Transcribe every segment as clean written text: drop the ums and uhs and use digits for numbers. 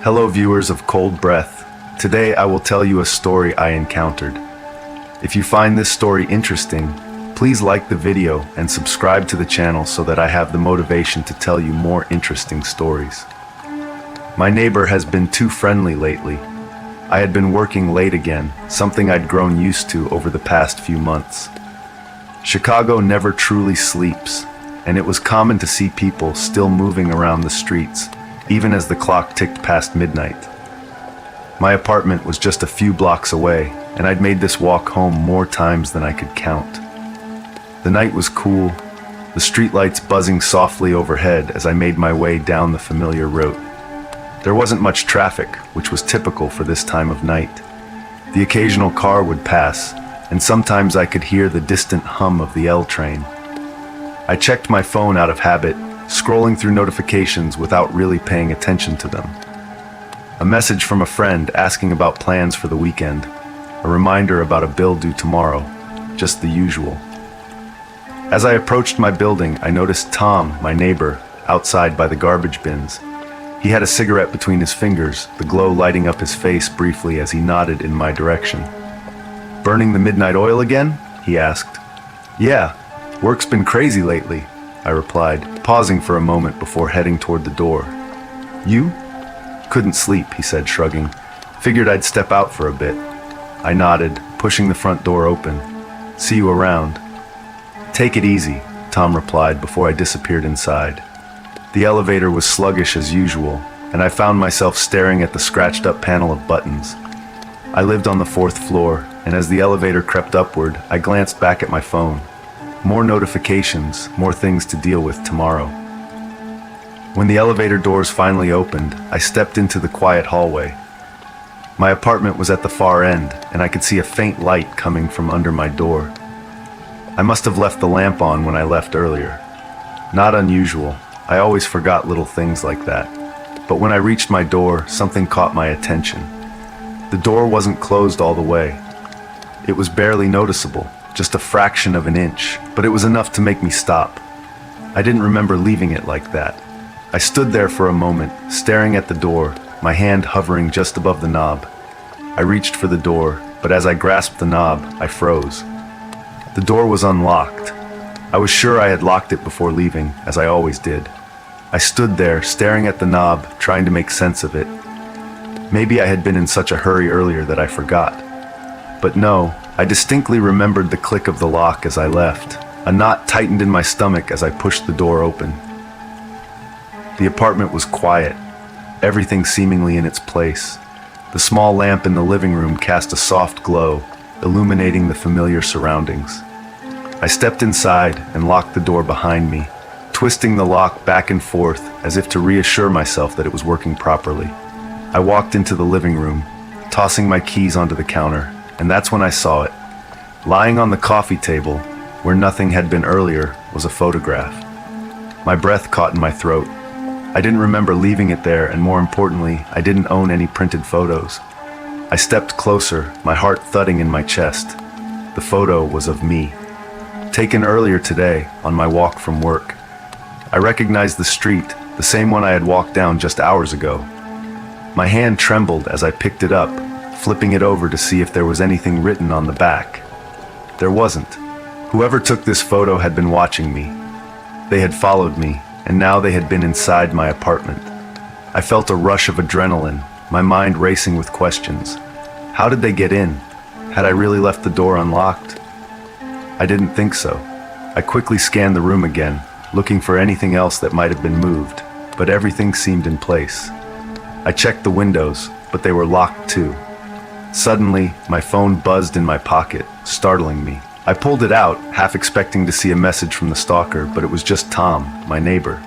Hello viewers of Cold Breath. Today I will tell you a story I encountered. If you find this story interesting, please like the video and subscribe to the channel so that I have the motivation to tell you more interesting stories. My neighbor has been too friendly lately. I had been working late again, something I'd grown used to over the past few months. Chicago never truly sleeps, and it was common to see people still moving around the streets, even as the clock ticked past midnight. My apartment was just a few blocks away, and I'd made this walk home more times than I could count. The night was cool, the streetlights buzzing softly overhead as I made my way down the familiar route. There wasn't much traffic, which was typical for this time of night. The occasional car would pass, and sometimes I could hear the distant hum of the L train. I checked my phone out of habit, scrolling through notifications without really paying attention to them. A message from a friend asking about plans for the weekend, a reminder about a bill due tomorrow, just the usual. As I approached my building, I noticed Tom, my neighbor, outside by the garbage bins. He had a cigarette between his fingers, the glow lighting up his face briefly as he nodded in my direction. "Burning the midnight oil again?" he asked. "Yeah, work's been crazy lately," I replied, pausing for a moment before heading toward the door. "You?" "Couldn't sleep," he said, shrugging. "Figured I'd step out for a bit." I nodded, pushing the front door open. "See you around." "Take it easy," Tom replied before I disappeared inside. The elevator was sluggish as usual, and I found myself staring at the scratched-up panel of buttons. I lived on the 4th floor, and as the elevator crept upward, I glanced back at my phone. More notifications, more things to deal with tomorrow. When the elevator doors finally opened, I stepped into the quiet hallway. My apartment was at the far end, and I could see a faint light coming from under my door. I must have left the lamp on when I left earlier. Not unusual. I always forgot little things like that. But when I reached my door, something caught my attention. The door wasn't closed all the way. It was barely noticeable, just a fraction of an inch, but it was enough to make me stop. I didn't remember leaving it like that. I stood there for a moment, staring at the door, my hand hovering just above the knob. I reached for the door, but as I grasped the knob, I froze. The door was unlocked. I was sure I had locked it before leaving, as I always did. I stood there, staring at the knob, trying to make sense of it. Maybe I had been in such a hurry earlier that I forgot. But no, I distinctly remembered the click of the lock as I left. A knot tightened in my stomach as I pushed the door open. The apartment was quiet, everything seemingly in its place. The small lamp in the living room cast a soft glow, illuminating the familiar surroundings. I stepped inside and locked the door behind me, twisting the lock back and forth as if to reassure myself that it was working properly. I walked into the living room, tossing my keys onto the counter, and that's when I saw it. Lying on the coffee table, where nothing had been earlier, was a photograph. My breath caught in my throat. I didn't remember leaving it there, and more importantly, I didn't own any printed photos. I stepped closer, my heart thudding in my chest. The photo was of me, taken earlier today on my walk from work. I recognized the street, the same one I had walked down just hours ago. My hand trembled as I picked it up, flipping it over to see if there was anything written on the back. There wasn't. Whoever took this photo had been watching me. They had followed me, and now they had been inside my apartment. I felt a rush of adrenaline, my mind racing with questions. How did they get in? Had I really left the door unlocked? I didn't think so. I quickly scanned the room again, looking for anything else that might have been moved, but everything seemed in place. I checked the windows, but they were locked too. Suddenly, my phone buzzed in my pocket, startling me. I pulled it out, half expecting to see a message from the stalker, but it was just Tom, my neighbor.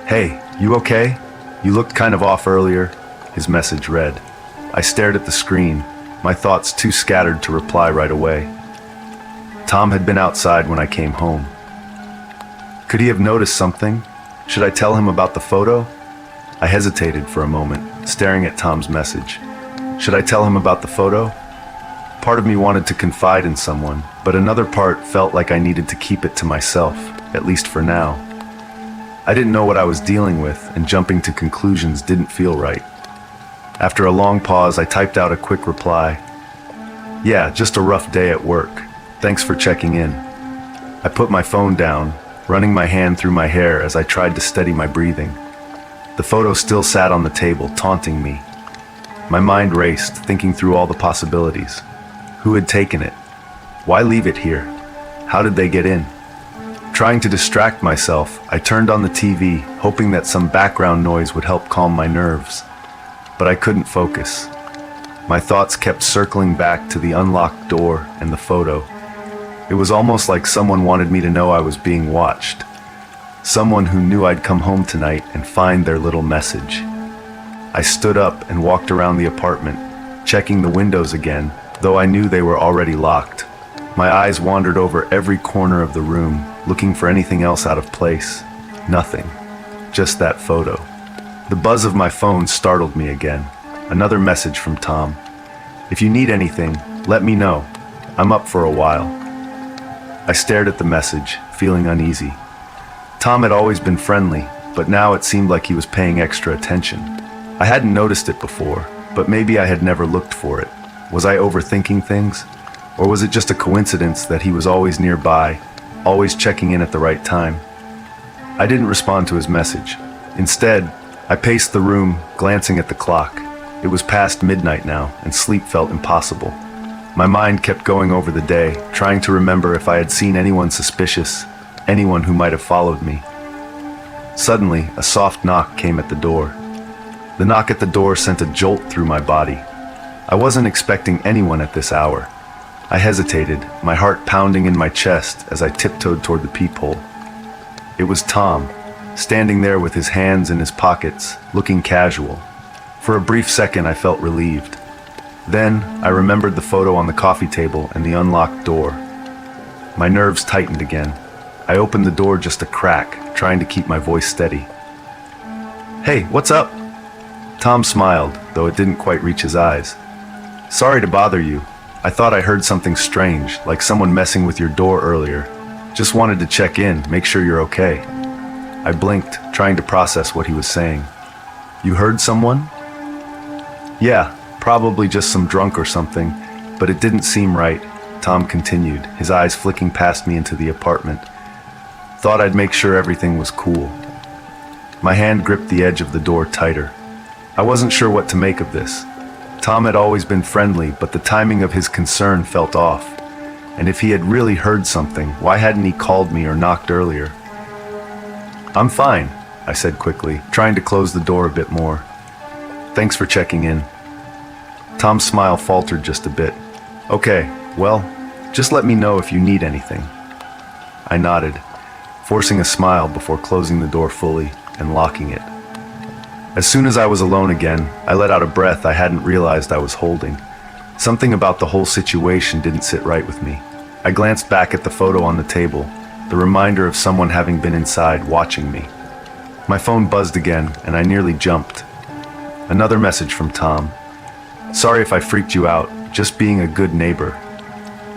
"Hey, you okay? You looked kind of off earlier," his message read. I stared at the screen, my thoughts too scattered to reply right away. Tom had been outside when I came home. Could he have noticed something? Should I tell him about the photo? I hesitated for a moment, staring at Tom's message. Should I tell him about the photo? Part of me wanted to confide in someone, but another part felt like I needed to keep it to myself, at least for now. I didn't know what I was dealing with, and jumping to conclusions didn't feel right. After a long pause, I typed out a quick reply. Yeah, just a rough day at work. Thanks for checking in. I put my phone down, running my hand through my hair as I tried to steady my breathing. The photo still sat on the table, taunting me. My mind raced, thinking through all the possibilities. Who had taken it? Why leave it here? How did they get in? Trying to distract myself, I turned on the TV, hoping that some background noise would help calm my nerves. But I couldn't focus. My thoughts kept circling back to the unlocked door and the photo. It was almost like someone wanted me to know I was being watched. Someone who knew I'd come home tonight and find their little message. I stood up and walked around the apartment, checking the windows again, though I knew they were already locked. My eyes wandered over every corner of the room, looking for anything else out of place. Nothing. Just that photo. The buzz of my phone startled me again. Another message from Tom. If you need anything, let me know. I'm up for a while. I stared at the message, feeling uneasy. Tom had always been friendly, but now it seemed like he was paying extra attention. I hadn't noticed it before, but maybe I had never looked for it. Was I overthinking things? Or was it just a coincidence that he was always nearby, always checking in at the right time? I didn't respond to his message. Instead, I paced the room, glancing at the clock. It was past midnight now, and sleep felt impossible. My mind kept going over the day, trying to remember if I had seen anyone suspicious, anyone who might have followed me. Suddenly, a soft knock came at the door. The knock at the door sent a jolt through my body. I wasn't expecting anyone at this hour. I hesitated, my heart pounding in my chest as I tiptoed toward the peephole. It was Tom, standing there with his hands in his pockets, looking casual. For a brief second, I felt relieved. Then, I remembered the photo on the coffee table and the unlocked door. My nerves tightened again. I opened the door just a crack, trying to keep my voice steady. Hey, what's up? Tom smiled, though it didn't quite reach his eyes. Sorry to bother you. I thought I heard something strange, like someone messing with your door earlier. Just wanted to check in, make sure you're okay. I blinked, trying to process what he was saying. You heard someone? Yeah, probably just some drunk or something, but it didn't seem right, Tom continued, his eyes flicking past me into the apartment. Thought I'd make sure everything was cool. My hand gripped the edge of the door tighter. I wasn't sure what to make of this. Tom had always been friendly, but the timing of his concern felt off. And if he had really heard something, why hadn't he called me or knocked earlier? I'm fine, I said quickly, trying to close the door a bit more. Thanks for checking in. Tom's smile faltered just a bit. Okay, well, just let me know if you need anything. I nodded, forcing a smile before closing the door fully and locking it. As soon as I was alone again, I let out a breath I hadn't realized I was holding. Something about the whole situation didn't sit right with me. I glanced back at the photo on the table, the reminder of someone having been inside watching me. My phone buzzed again, and I nearly jumped. Another message from Tom. Sorry if I freaked you out, just being a good neighbor.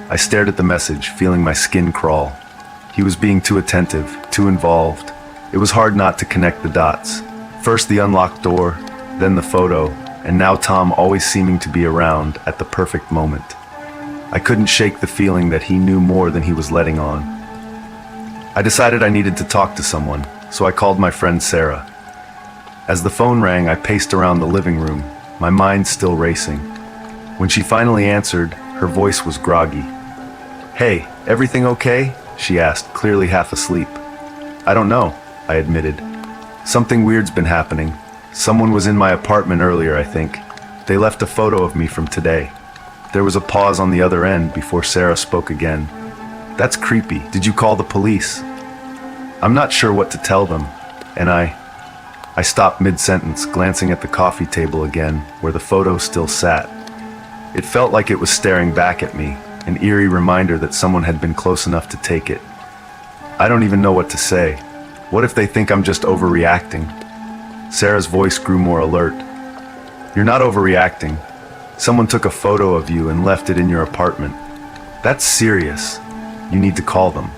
I stared at the message, feeling my skin crawl. He was being too attentive, too involved. It was hard not to connect the dots. First the unlocked door, then the photo, and now Tom always seeming to be around at the perfect moment. I couldn't shake the feeling that he knew more than he was letting on. I decided I needed to talk to someone, so I called my friend Sarah. As the phone rang, I paced around the living room, my mind still racing. When she finally answered, her voice was groggy. Hey, everything okay? She asked, clearly half asleep. I don't know, I admitted. Something weird's been happening. Someone was in my apartment earlier, I think. They left a photo of me from today. There was a pause on the other end before Sarah spoke again. That's creepy. Did you call the police? I'm not sure what to tell them, and I stopped mid-sentence, glancing at the coffee table again, where the photo still sat. It felt like it was staring back at me, an eerie reminder that someone had been close enough to take it. I don't even know what to say. What if they think I'm just overreacting? Sarah's voice grew more alert. You're not overreacting. Someone took a photo of you and left it in your apartment. That's serious. You need to call them.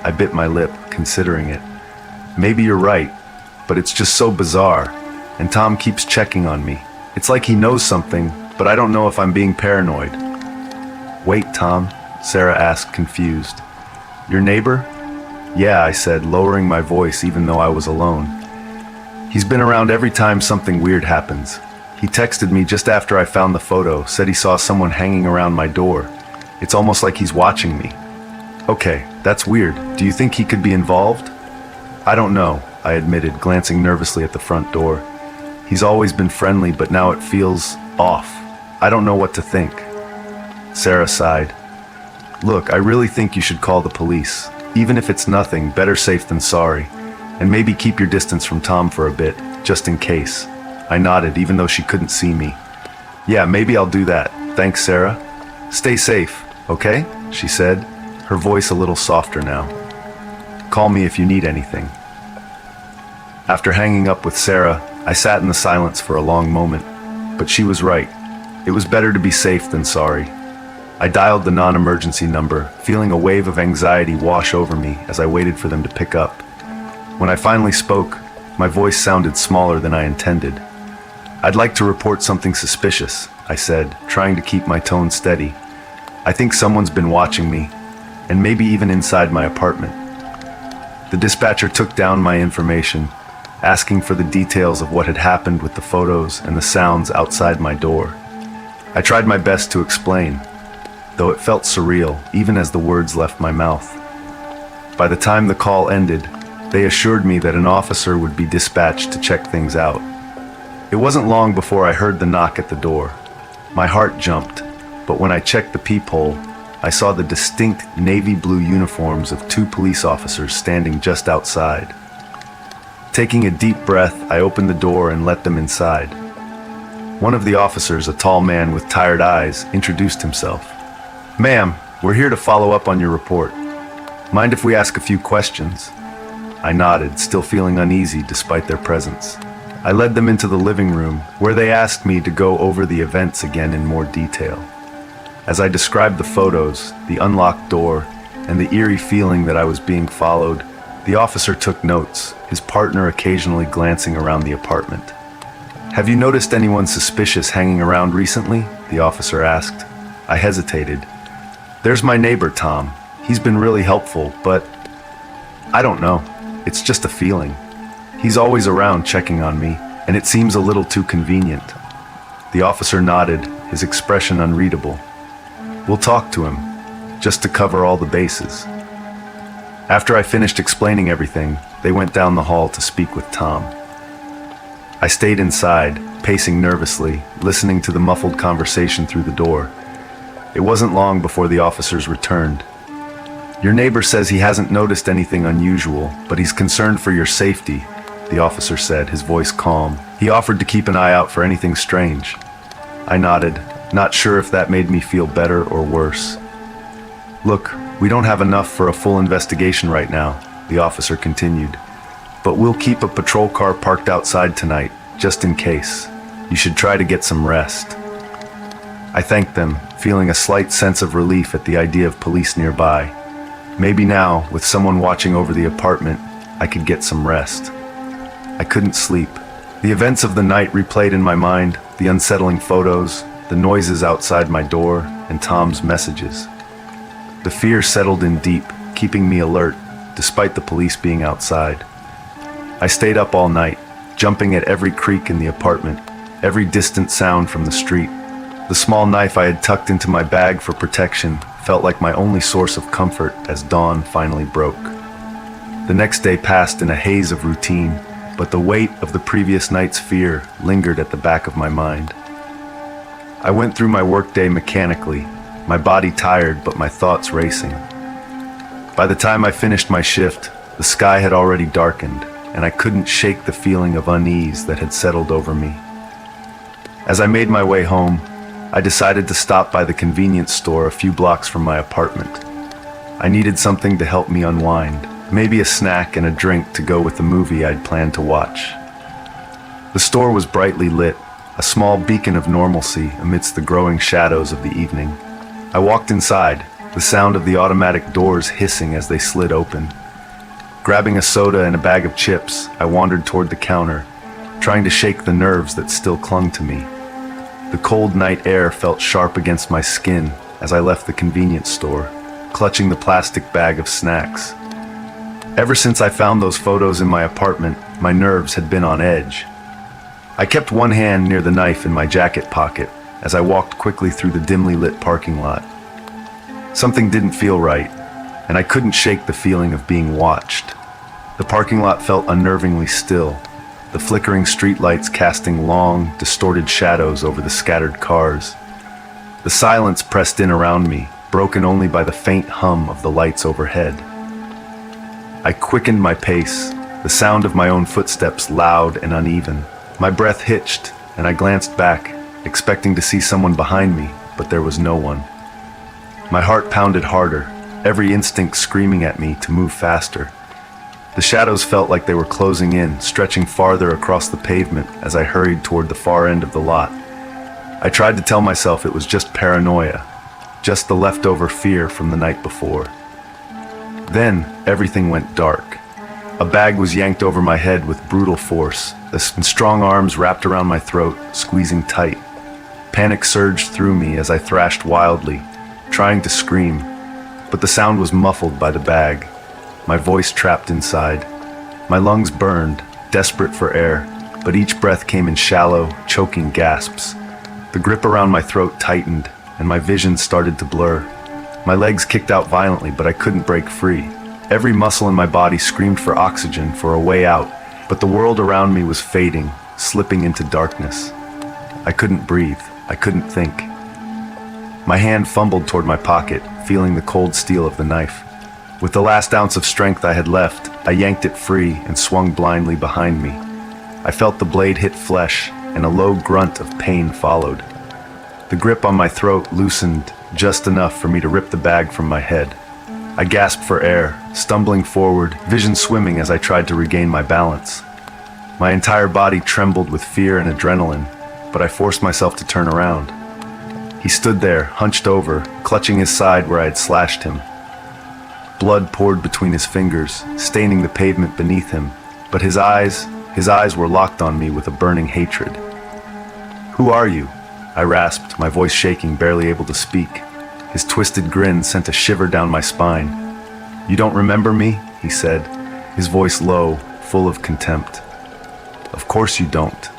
I bit my lip, considering it. Maybe you're right, but it's just so bizarre, and Tom keeps checking on me. It's like he knows something, but I don't know if I'm being paranoid. Wait, Tom, Sarah asked, confused. Your neighbor? Yeah, I said, lowering my voice even though I was alone. He's been around every time something weird happens. He texted me just after I found the photo, said he saw someone hanging around my door. It's almost like he's watching me. Okay, that's weird. Do you think he could be involved? I don't know, I admitted, glancing nervously at the front door. He's always been friendly, but now it feels off. I don't know what to think. Sarah sighed. Look, I really think you should call the police. Even if it's nothing, better safe than sorry. And maybe keep your distance from Tom for a bit, just in case. I nodded, even though she couldn't see me. Yeah, maybe I'll do that. Thanks, Sarah. Stay safe, okay? She said, her voice a little softer now. Call me if you need anything. After hanging up with Sarah, I sat in the silence for a long moment. But she was right. It was better to be safe than sorry. I dialed the non-emergency number, feeling a wave of anxiety wash over me as I waited for them to pick up. When I finally spoke, my voice sounded smaller than I intended. I'd like to report something suspicious, I said, trying to keep my tone steady. I think someone's been watching me, and maybe even inside my apartment. The dispatcher took down my information, asking for the details of what had happened with the photos and the sounds outside my door. I tried my best to explain, though it felt surreal even as the words left my mouth. By the time the call ended, they assured me that an officer would be dispatched to check things out. It wasn't long before I heard the knock at the door. My heart jumped, but when I checked the peephole, I saw the distinct navy blue uniforms of 2 police officers standing just outside. Taking a deep breath, I opened the door and let them inside. One of the officers, a tall man with tired eyes, introduced himself. Ma'am, we're here to follow up on your report. Mind if we ask a few questions? I nodded, still feeling uneasy despite their presence. I led them into the living room, where they asked me to go over the events again in more detail. As I described the photos, the unlocked door, and the eerie feeling that I was being followed, the officer took notes, his partner occasionally glancing around the apartment. Have you noticed anyone suspicious hanging around recently? The officer asked. I hesitated. There's my neighbor, Tom. He's been really helpful, but I don't know. It's just a feeling. He's always around checking on me, and it seems a little too convenient. The officer nodded, his expression unreadable. We'll talk to him, just to cover all the bases. After I finished explaining everything, they went down the hall to speak with Tom. I stayed inside, pacing nervously, listening to the muffled conversation through the door. It wasn't long before the officers returned. Your neighbor says he hasn't noticed anything unusual, but he's concerned for your safety, the officer said, his voice calm. He offered to keep an eye out for anything strange. I nodded, not sure if that made me feel better or worse. Look, we don't have enough for a full investigation right now, the officer continued. But we'll keep a patrol car parked outside tonight, just in case. You should try to get some rest. I thanked them, feeling a slight sense of relief at the idea of police nearby. Maybe now, with someone watching over the apartment, I could get some rest. I couldn't sleep. The events of the night replayed in my mind, the unsettling photos, the noises outside my door, and Tom's messages. The fear settled in deep, keeping me alert, despite the police being outside. I stayed up all night, jumping at every creak in the apartment, every distant sound from the street. The small knife I had tucked into my bag for protection felt like my only source of comfort as dawn finally broke. The next day passed in a haze of routine, but the weight of the previous night's fear lingered at the back of my mind. I went through my workday mechanically, my body tired but my thoughts racing. By the time I finished my shift, the sky had already darkened, and I couldn't shake the feeling of unease that had settled over me. As I made my way home, I decided to stop by the convenience store a few blocks from my apartment. I needed something to help me unwind, maybe a snack and a drink to go with the movie I'd planned to watch. The store was brightly lit, a small beacon of normalcy amidst the growing shadows of the evening. I walked inside, the sound of the automatic doors hissing as they slid open. Grabbing a soda and a bag of chips, I wandered toward the counter, trying to shake the nerves that still clung to me. The cold night air felt sharp against my skin as I left the convenience store, clutching the plastic bag of snacks. Ever since I found those photos in my apartment, my nerves had been on edge. I kept one hand near the knife in my jacket pocket as I walked quickly through the dimly lit parking lot. Something didn't feel right, and I couldn't shake the feeling of being watched. The parking lot felt unnervingly still, the flickering streetlights casting long, distorted shadows over the scattered cars. The silence pressed in around me, broken only by the faint hum of the lights overhead. I quickened my pace, the sound of my own footsteps loud and uneven. My breath hitched, and I glanced back, expecting to see someone behind me, but there was no one. My heart pounded harder, every instinct screaming at me to move faster. The shadows felt like they were closing in, stretching farther across the pavement as I hurried toward the far end of the lot. I tried to tell myself it was just paranoia, just the leftover fear from the night before. Then, everything went dark. A bag was yanked over my head with brutal force, and strong arms wrapped around my throat, squeezing tight. Panic surged through me as I thrashed wildly, trying to scream, but the sound was muffled by the bag, my voice trapped inside. My lungs burned, desperate for air, but each breath came in shallow, choking gasps. The grip around my throat tightened, and my vision started to blur. My legs kicked out violently, but I couldn't break free. Every muscle in my body screamed for oxygen, for a way out, but the world around me was fading, slipping into darkness. I couldn't breathe. I couldn't think. My hand fumbled toward my pocket, feeling the cold steel of the knife. With the last ounce of strength I had left, I yanked it free and swung blindly behind me. I felt the blade hit flesh, and a low grunt of pain followed. The grip on my throat loosened just enough for me to rip the bag from my head. I gasped for air, stumbling forward, vision swimming as I tried to regain my balance. My entire body trembled with fear and adrenaline, but I forced myself to turn around. He stood there, hunched over, clutching his side where I had slashed him. Blood poured between his fingers, staining the pavement beneath him, but his eyes were locked on me with a burning hatred. "Who are you?" I rasped, my voice shaking, barely able to speak. His twisted grin sent a shiver down my spine. "You don't remember me?" he said, his voice low, full of contempt. "Of course you don't."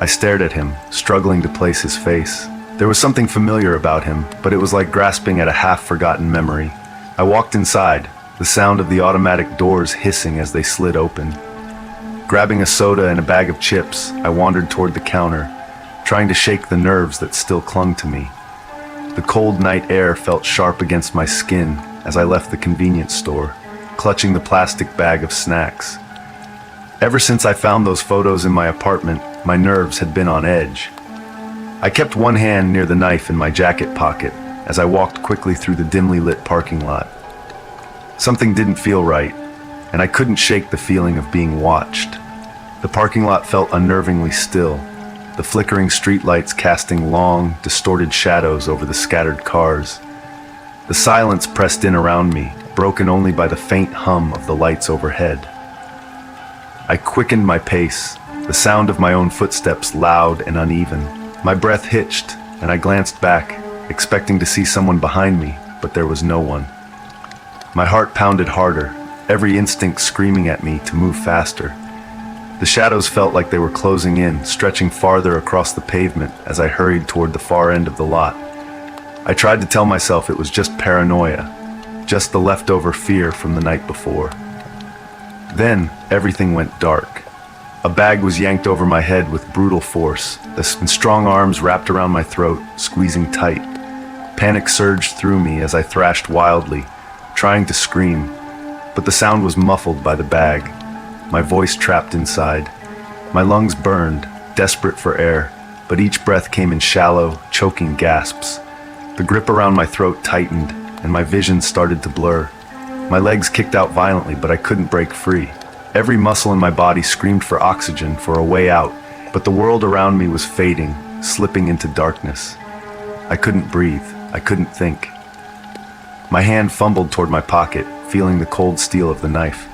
I stared at him, struggling to place his face. There was something familiar about him, but it was like grasping at a half-forgotten memory. I walked inside, the sound of the automatic doors hissing as they slid open. Grabbing a soda and a bag of chips, I wandered toward the counter, trying to shake the nerves that still clung to me. The cold night air felt sharp against my skin as I left the convenience store, clutching the plastic bag of snacks. Ever since I found those photos in my apartment, my nerves had been on edge. I kept one hand near the knife in my jacket pocket as I walked quickly through the dimly lit parking lot. Something didn't feel right, and I couldn't shake the feeling of being watched. The parking lot felt unnervingly still, the flickering streetlights casting long, distorted shadows over the scattered cars. The silence pressed in around me, broken only by the faint hum of the lights overhead. I quickened my pace, the sound of my own footsteps loud and uneven. My breath hitched, and I glanced back, expecting to see someone behind me, but there was no one. My heart pounded harder, every instinct screaming at me to move faster. The shadows felt like they were closing in, stretching farther across the pavement as I hurried toward the far end of the lot. I tried to tell myself it was just paranoia, just the leftover fear from the night before. Then, everything went dark. A bag was yanked over my head with brutal force, and strong arms wrapped around my throat, squeezing tight. Panic surged through me as I thrashed wildly, trying to scream, but the sound was muffled by the bag, my voice trapped inside. My lungs burned, desperate for air, but each breath came in shallow, choking gasps. The grip around my throat tightened, and my vision started to blur. My legs kicked out violently, but I couldn't break free. Every muscle in my body screamed for oxygen, for a way out, but the world around me was fading, slipping into darkness. I couldn't breathe. I couldn't think. My hand fumbled toward my pocket, feeling the cold steel of the knife.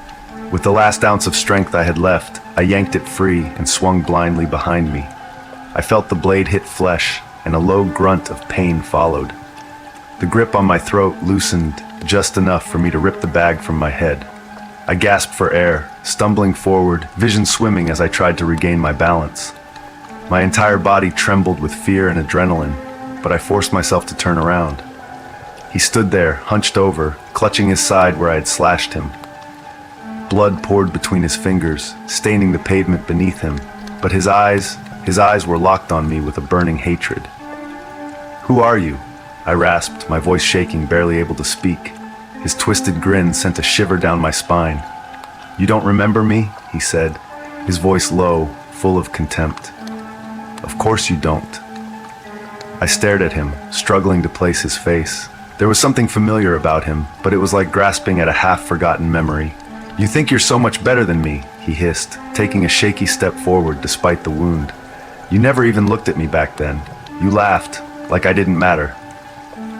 With the last ounce of strength I had left, I yanked it free and swung blindly behind me. I felt the blade hit flesh, and a low grunt of pain followed. The grip on my throat loosened just enough for me to rip the bag from my head. I gasped for air, stumbling forward, vision swimming as I tried to regain my balance. My entire body trembled with fear and adrenaline, but I forced myself to turn around. He stood there, hunched over, clutching his side where I had slashed him. Blood poured between his fingers, staining the pavement beneath him, but his eyes were locked on me with a burning hatred. "Who are you?" I rasped, my voice shaking, barely able to speak. His twisted grin sent a shiver down my spine. "You don't remember me?" he said, his voice low, full of contempt. "Of course you don't." I stared at him, struggling to place his face. There was something familiar about him, but it was like grasping at a half-forgotten memory. "You think you're so much better than me," he hissed, taking a shaky step forward despite the wound. "You never even looked at me back then. You laughed, like I didn't matter."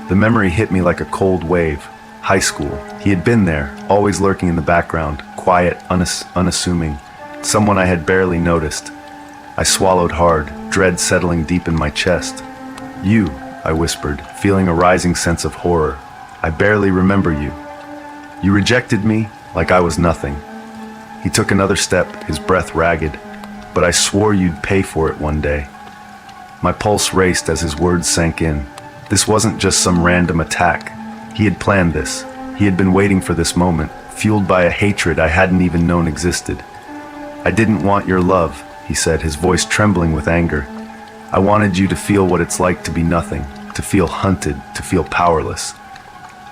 The memory hit me like a cold wave. High school. He had been there, always lurking in the background, quiet, unassuming, someone I had barely noticed. I swallowed hard, dread settling deep in my chest. "You," I whispered, feeling a rising sense of horror. "I barely remember you. You rejected me like I was nothing." He took another step, his breath ragged. "But I swore you'd pay for it one day." My pulse raced as his words sank in. This wasn't just some random attack. He had planned this. He had been waiting for this moment, fueled by a hatred I hadn't even known existed. "I didn't want your love," he said, his voice trembling with anger. "I wanted you to feel what it's like to be nothing, to feel hunted, to feel powerless."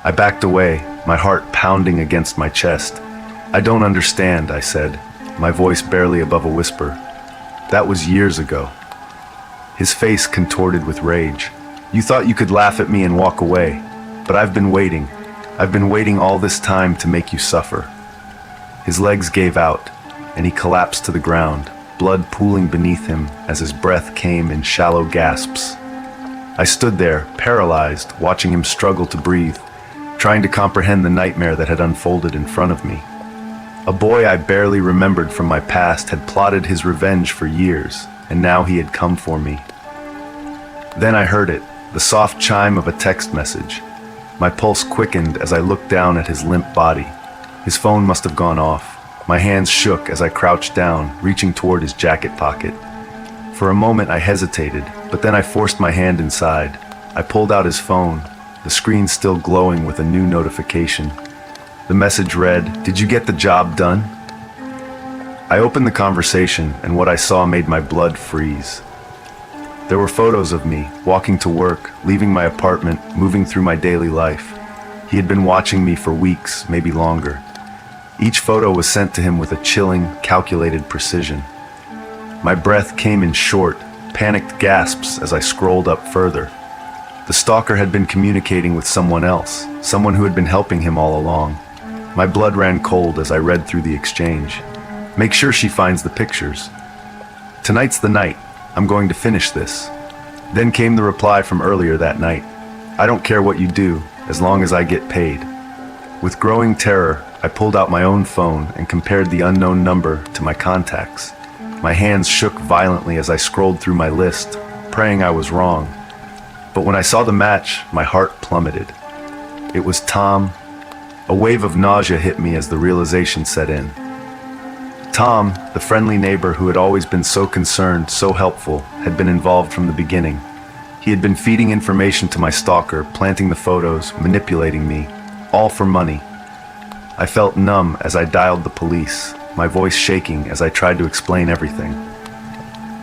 I backed away, my heart pounding against my chest. "I don't understand," I said, my voice barely above a whisper. "That was years ago." His face contorted with rage. "You thought you could laugh at me and walk away, but I've been waiting. I've been waiting all this time to make you suffer." His legs gave out, and he collapsed to the ground, blood pooling beneath him as his breath came in shallow gasps. I stood there, paralyzed, watching him struggle to breathe, trying to comprehend the nightmare that had unfolded in front of me. A boy I barely remembered from my past had plotted his revenge for years, and now he had come for me. Then I heard it, the soft chime of a text message. My pulse quickened as I looked down at his limp body. His phone must have gone off. My hands shook as I crouched down, reaching toward his jacket pocket. For a moment I hesitated, but then I forced my hand inside. I pulled out his phone, the screen still glowing with a new notification. The message read, "Did you get the job done?" I opened the conversation, and what I saw made my blood freeze. There were photos of me, walking to work, leaving my apartment, moving through my daily life. He had been watching me for weeks, maybe longer. Each photo was sent to him with a chilling, calculated precision. My breath came in short, panicked gasps as I scrolled up further. The stalker had been communicating with someone else, someone who had been helping him all along. My blood ran cold as I read through the exchange. "Make sure she finds the pictures. Tonight's the night. I'm going to finish this." Then came the reply from earlier that night. "I don't care what you do, as long as I get paid." With growing terror, I pulled out my own phone and compared the unknown number to my contacts. My hands shook violently as I scrolled through my list, praying I was wrong. But when I saw the match, my heart plummeted. It was Tom. A wave of nausea hit me as the realization set in. Tom, the friendly neighbor who had always been so concerned, so helpful, had been involved from the beginning. He had been feeding information to my stalker, planting the photos, manipulating me, all for money. I felt numb as I dialed the police, my voice shaking as I tried to explain everything.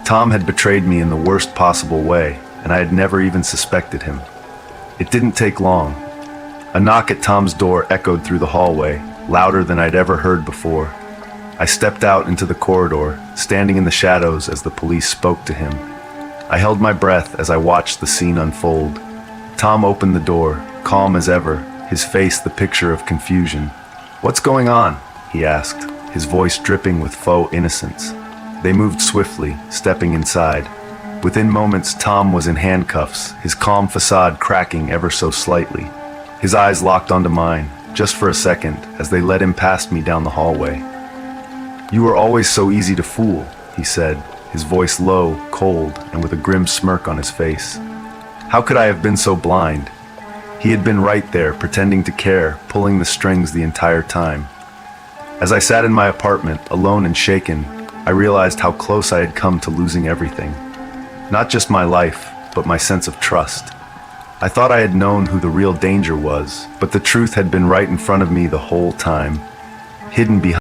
Tom had betrayed me in the worst possible way, and I had never even suspected him. It didn't take long. A knock at Tom's door echoed through the hallway, louder than I'd ever heard before. I stepped out into the corridor, standing in the shadows as the police spoke to him. I held my breath as I watched the scene unfold. Tom opened the door, calm as ever, his face the picture of confusion. "What's going on?" he asked, his voice dripping with faux innocence. They moved swiftly, stepping inside. Within moments, Tom was in handcuffs, his calm facade cracking ever so slightly. His eyes locked onto mine, just for a second, as they led him past me down the hallway. "You were always so easy to fool," he said, his voice low, cold, and with a grim smirk on his face. How could I have been so blind? He had been right there, pretending to care, pulling the strings the entire time. As I sat in my apartment, alone and shaken, I realized how close I had come to losing everything. Not just my life, but my sense of trust. I thought I had known who the real danger was, but the truth had been right in front of me the whole time, hidden behind